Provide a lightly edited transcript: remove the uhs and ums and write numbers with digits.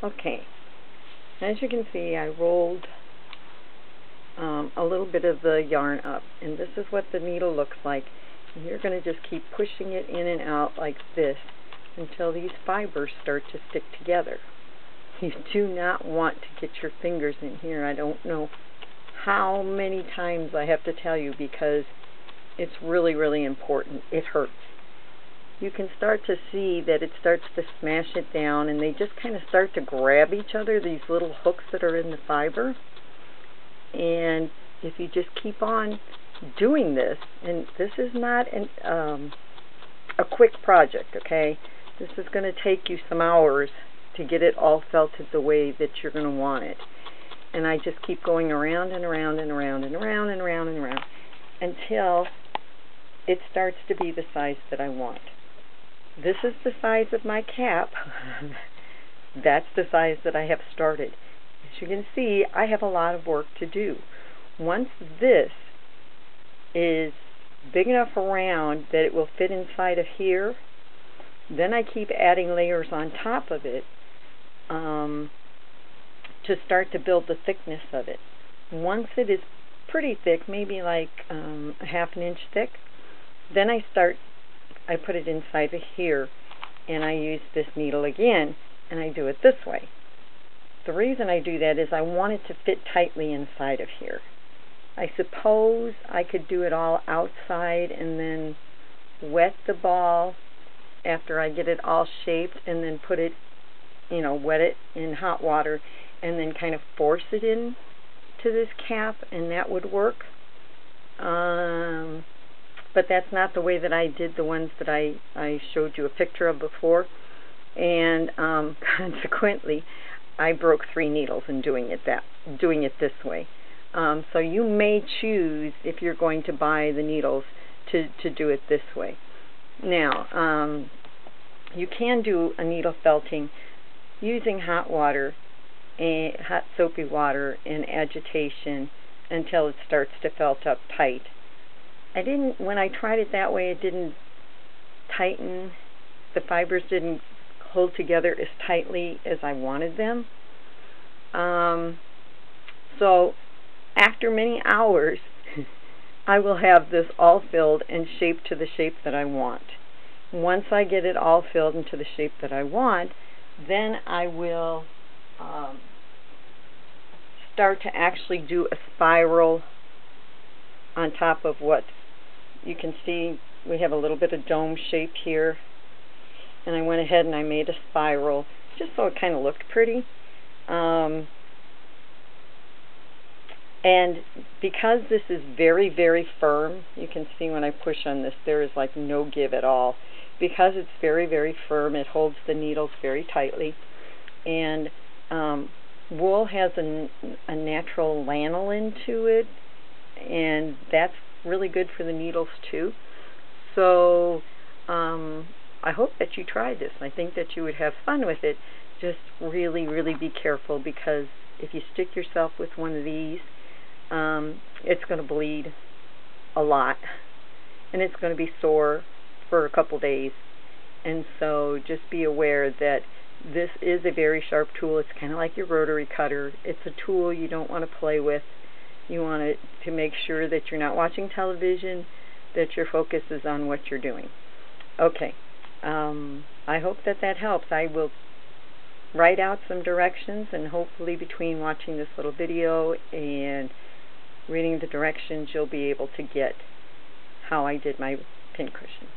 Okay, as you can see, I rolled a little bit of the yarn up, and this is what the needle looks like. And you're going to just keep pushing it in and out like this until these fibers start to stick together. You do not want to get your fingers in here. I don't know how many times I have to tell you, because it's really, really important. It hurts. You can start to see that it starts to smash it down, and they just kind of start to grab each other, these little hooks that are in the fiber. And if you just keep on doing this, and this is not a quick project, okay? This is going to take you some hours to get it all felted the way that you're going to want it. And I just keep going around and around and around and around and around and around until it starts to be the size that I want. This is the size of my cap. That's the size that I have started. As you can see, I have a lot of work to do. Once this is big enough around that it will fit inside of here, then I keep adding layers on top of it to start to build the thickness of it. Once it is pretty thick, maybe like a half an inch thick, then I put it inside of here, and I use this needle again, and I do it this way. The reason I do that is I want it to fit tightly inside of here. I suppose I could do it all outside and then wet the ball after I get it all shaped, and then put it, wet it in hot water, and then kind of force it in to this cap, and that would work. But that's not the way that I did the ones that I showed you a picture of before, and consequently I broke 3 needles in doing it this way. So you may choose, if you're going to buy the needles, to do it this way. Now, you can do a needle felting using hot water, hot soapy water, and agitation until it starts to felt up tight. When I tried it that way, it didn't tighten. The fibers didn't hold together as tightly as I wanted them. So after many hours, I will have this all filled and shaped to the shape that I want. Once I get it all filled into the shape that I want, then I will start to actually do a spiral on top of what you can see. We have a little bit of dome shape here, and I went ahead and I made a spiral just so it kind of looked pretty. And because this is very, very firm, you can see when I push on this, there is like no give at all. Because it's very, very firm, it holds the needles very tightly. And wool has a natural lanolin to it, and that's really good for the needles too. So I hope that you try this. I think that you would have fun with it. Just really, really be careful, because if you stick yourself with one of these, it's going to bleed a lot, and it's going to be sore for a couple days. And so just be aware that this is a very sharp tool. It's kind of like your rotary cutter. It's a tool you don't want to play with. You want it to make sure that you're not watching television, that your focus is on what you're doing. Okay, I hope that helps. I will write out some directions, and hopefully between watching this little video and reading the directions, you'll be able to get how I did my pincushion.